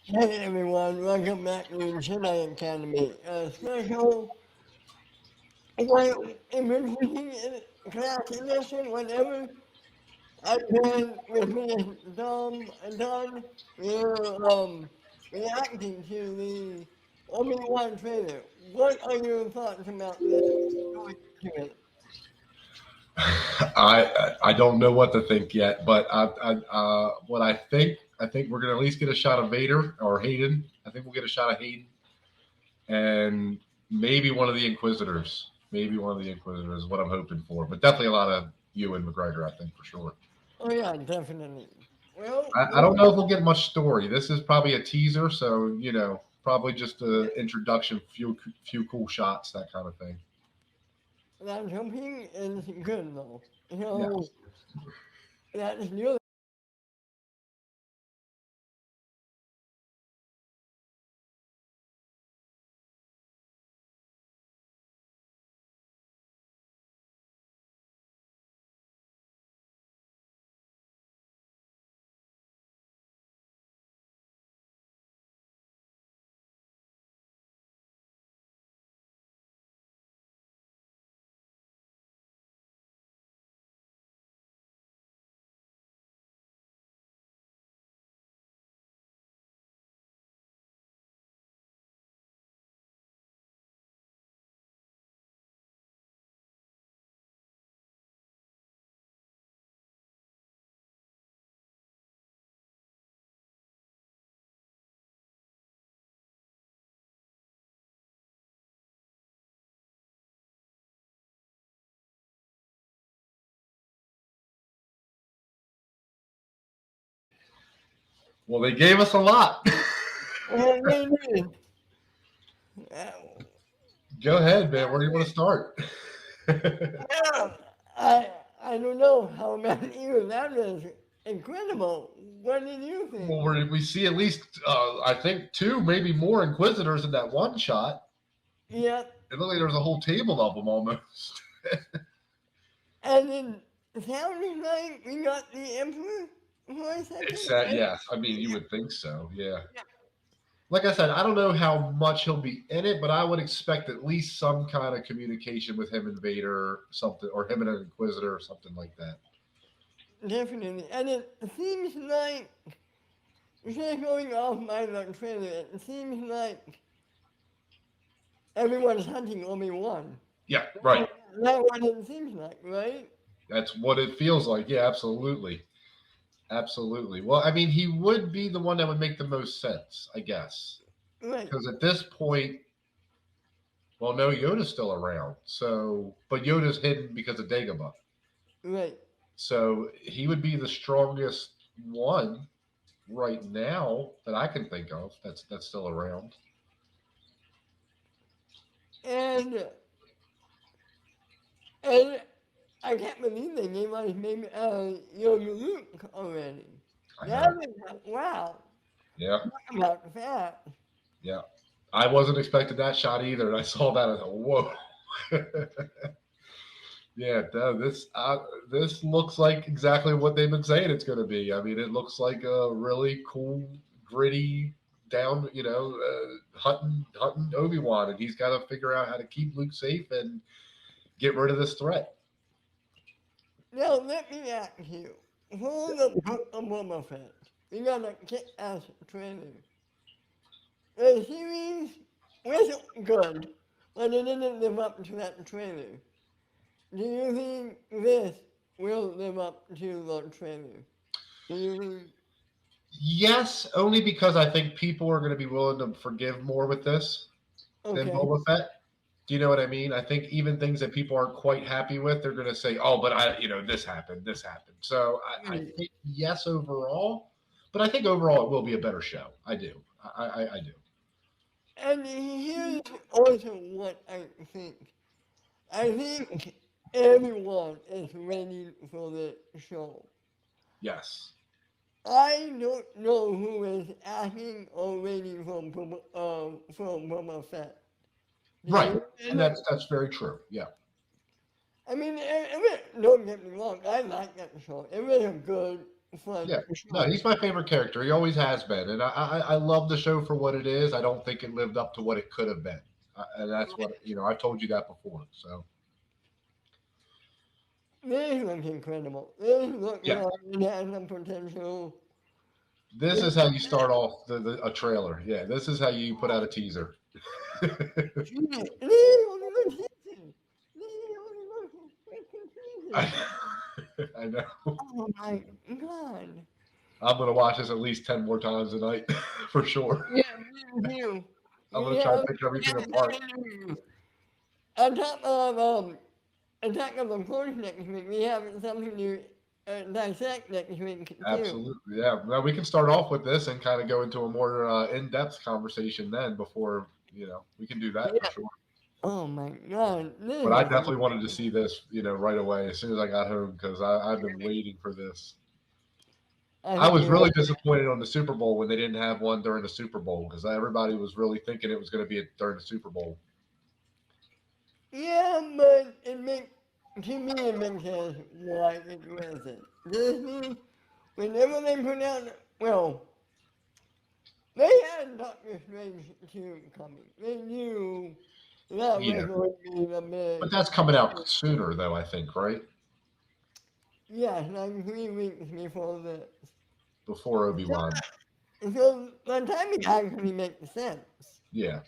Hey everyone, welcome back to Jedi Academy. Special, well, emergency class lesson, whatever. I've been with me, Dom and Don. We're reacting to the Obi Wan trailer. What are your thoughts about this? Going to it? I don't know what to think yet, but what I think we're gonna at least get a shot of Vader or Hayden. I think we'll get a shot of Hayden and maybe one of the Inquisitors. Maybe one of the Inquisitors is what I'm hoping for, but definitely a lot of Ewan McGregor. I think for sure. Oh yeah, definitely. Well, I don't know if we'll get much story. This is probably a teaser, so probably just an introduction, few cool shots, that kind of thing. that jumping is good though. So Yes. that's new. Well, they gave us a lot. Well, maybe. Uh, Go ahead, man. Where do you want to start? Yeah, I don't know how about you. That was incredible. What did you think? Well, we see at least, I think, two, maybe more Inquisitors in that one shot. Yep. It looked like there was a whole table of them almost. And it sounded like we got the Emperor for a It's second, that, right? yes. I mean, you would think so, yeah. Like I said, I don't know how much he'll be in it, but I would expect at least some kind of communication with him and Vader, something, or him and an Inquisitor, or something like that. Definitely. And it seems like, just going off my trailer, it seems like everyone's hunting Obi Wan. Yeah, right. That's what it seems like, right? That's what it feels like. Yeah, absolutely. Absolutely. Well, I mean, he would be the one that would make the most sense, I guess. Right, Because at this point, well, no, Yoda's still around. So, but Yoda's hidden because of Dagobah. right. So he would be the strongest one right now that I can think of. That's still around. And, and I can't believe they gave us maybe Yogi Luke already. I That know. was wow. Yeah, Talk about that. yeah. I wasn't expecting that shot either, and I saw that. I thought, whoa. Yeah, this looks like exactly what they've been saying it's going to be. I mean, it looks like a really cool, gritty, down, hunting Obi Wan, and he's got to figure out how to keep Luke safe and get rid of this threat. Now let me ask you, for the book of Boba Fett, we got a kick-ass trailer. The series was good, but it didn't live up to that trailer. Do you think this will live up to the trailer? Do you think? Yes, only because I think people are going to be willing to forgive more with this than Okay, Boba Fett. Do you know what I mean? I think even things that people aren't quite happy with, they're going to say, "Oh, but this happened, this happened." So I right. think yes overall, but I think overall it will be a better show. I do. I do. And here's also what I think. I think everyone is ready for the show. Yes. I don't know who is asking or waiting for Boba Fett. Do Right. you? And that's very true. Yeah. I mean, don't get me wrong, I like that show. It was a good fun Yeah. for No, sure. he's my favorite character. He always has been, and I love the show for what it is. I don't think it lived up to what it could have been, and that's what I've told you that before. So This looks incredible. This looks yeah, like it has some potential. this is how you start off a trailer. Yeah, this is how you put out a teaser. I, I know. Oh my god. I'm gonna watch this at least 10 more times a night for sure. Yeah, me too. I'm We gonna try to have pick everything something apart. to do. On top of Attack of the Clones next week, we have something to dissect next week too. Absolutely, yeah. Now we can start off with this and kind of go into a more in-depth conversation then. Before we can do that for Yeah. sure. Oh my god, But I this is definitely wanted to see this, right away as soon as I got home because I've been waiting for this. I I think was you're really right. disappointed on the Super Bowl when they didn't have one during the Super Bowl because everybody was really thinking it was going to be during the Super Bowl. Yeah, but it makes to me it makes sense why it wasn't. Disney, whenever they put out, well, they had Doctor Strange 2 coming. They knew that was Yeah, going to be the but big. that's coming out sooner though. I think right Yes, like 3 weeks before this. before Obi Wan. So the timing actually makes sense. Yeah,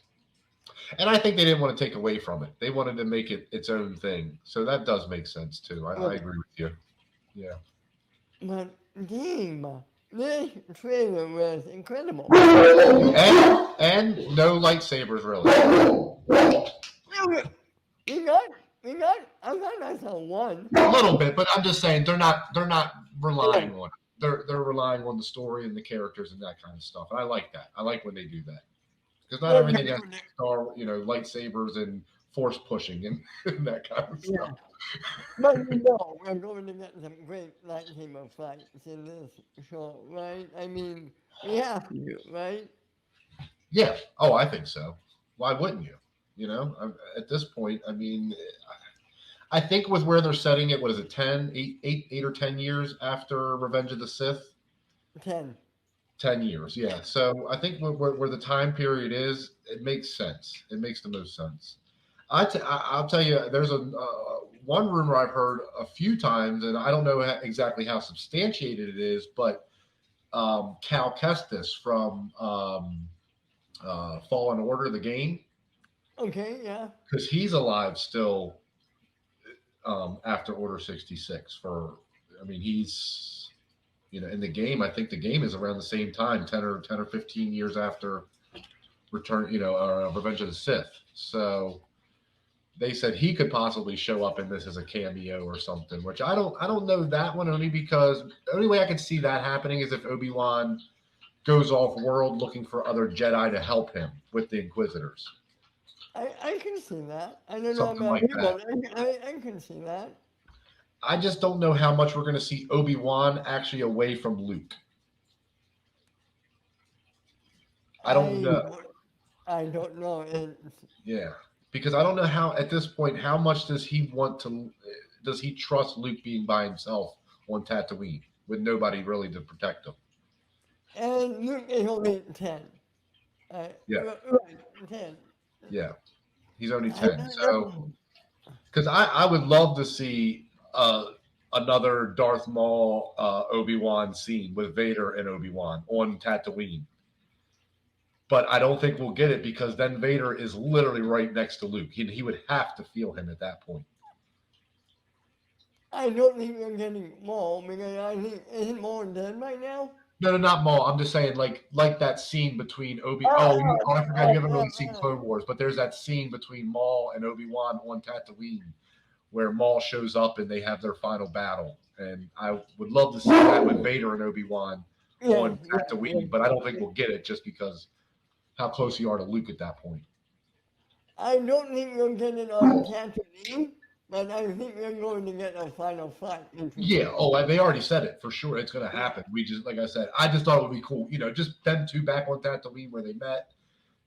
and I think they didn't want to take away from it. They wanted to make it its own thing, so that does make sense too. I But, agree with you. Yeah. but damn, this trailer was incredible. And no lightsabers really. We got, we got, I thought I saw one. A little bit, but I'm just saying they're not Yeah, relying on it. They're relying on the story and the characters and that kind of stuff. And I like that. I like when they do that because not okay, everything has to be lightsabers and force pushing and, and that kind of yeah. stuff. But you know, we're going to get some great lightsaber fights in this show, right? I mean, we have to, right? Yeah. Oh, I think so. Why wouldn't you? At this point, I mean, I think with where they're setting it, what is it, 8 or 10 years after Revenge of the Sith? 10. 10 years, yeah. So I think where the time period is, it makes sense. It makes the most sense. I'll tell you, there's a one rumor I've heard a few times, and I don't know exactly how substantiated it is, but Cal Kestis from Fallen Order, the game, Okay, yeah. because he's alive still after Order 66. I mean, he's in the game. I think the game is around the same time, 10 or 15 years after Revenge of the Sith. So they said he could possibly show up in this as a cameo or something, which I don't know that one, only because the only way I could see that happening is if Obi Wan goes off world looking for other Jedi to help him with the Inquisitors, I can see that. I don't know something about like you, that. but I can see that. I just don't know how much we're going to see Obi Wan actually away from Luke. I don't I know. I don't know. It's, Yeah, because I don't know how at this point how much does he want to? Does he trust Luke being by himself on Tatooine with nobody really to protect him? and Luke is only 10. Yeah, Right, 10. yeah, he's only I 10. don't So know. because I would love to see another Darth Maul Obi Wan scene with Vader and Obi Wan on Tatooine. But I don't think we'll get it because then Vader is literally right next to Luke. He would have to feel him at that point. I don't think we're getting Maul because I think isn't Maul dead right now? No, no, not Maul. I'm just saying, like that scene between Obi. Oh, I forgot you haven't really seen oh. Clone Wars, but there's that scene between Maul and Obi Wan on Tatooine where Maul shows up and they have their final battle. And I would love to see that with Vader and Obi Wan Yes, on yes, Tatooine, but I don't think yes. we'll get it just because how close you are to Luke at that point. I don't think we'll get it on Tatooine, but I think we're going to get a final fight between Yeah. them. Oh, they already said it for sure. It's going to happen. We just, like I said, I just thought it would be cool. Just them two back on Tatooine where they met.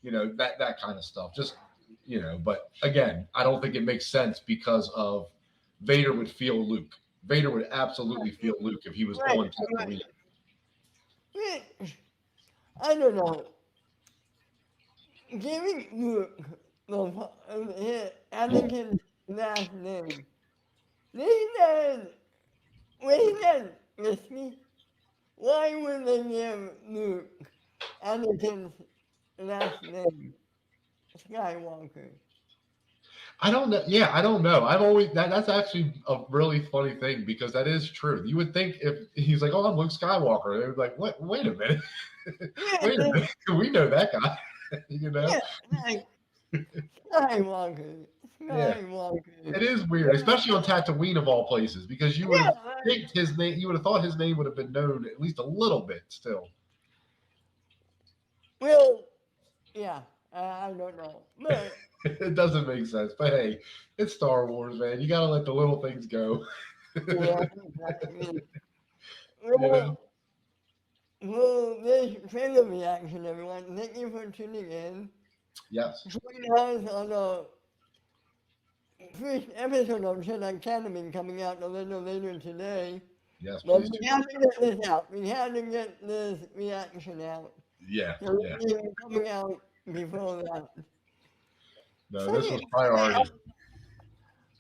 That kind of stuff. Just But again, I don't think it makes sense because of Vader would feel Luke. Vader would absolutely feel Luke if he was Right, on right. Tatooine. I don't know. Giving Luke Anakin's last name. They said, wait a minute, Risky. Why would they give Luke Anakin's last name? Skywalker. I don't know. Yeah, I don't know. I've always that's actually a really funny thing because that is true. You would think if he's like, "Oh, I'm Luke Skywalker," they would be like, "What? Wait a minute, Yeah, wait a minute. We know that guy." you know? yeah, like Skywalker. Yeah, Skywalker. it is weird, especially on Tatooine of all places, because you would Yeah, have think his name. You would have thought his name would have been known at least a little bit still. well, yeah, I don't know. But, It doesn't make sense, but hey, it's Star Wars, man. You got to let the little things go. yeah, exactly. you know? Well, well, this trailer reaction, everyone. Thank you for tuning in. Yes, Join us on the first episode of Shed Academy coming out a little later today. yes, But please do. we have to get this out. We have to get this reaction out. Yeah, So yeah. it's coming out before that. No, this was Funny, priority.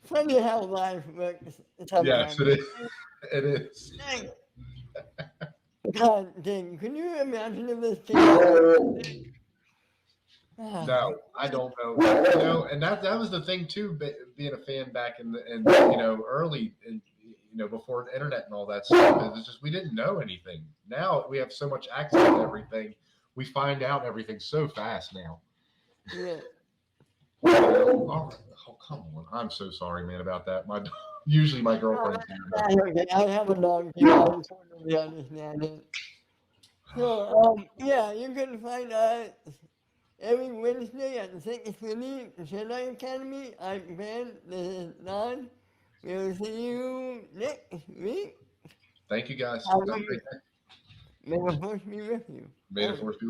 funny how life works Yes, sometimes. it is. It is. Like, God dang, can you imagine if this came out? No, I don't know. And that was the thing too. Being a fan back in the early and before the internet and all that stuff, it's just we didn't know anything. Now we have so much access to everything. We find out everything so fast now. Yeah. All right. Oh, come on. I'm so sorry, man, about that. Usually my girlfriend's here. Okay, I have a dog too. I totally understand it. So, yeah, you can find us every Wednesday at 6:30, Jedi Academy. I'm Ben. This is Don. We'll see you next week. Thank you, guys. Have Have a a great good- day. May the force be with you. May the Always. force be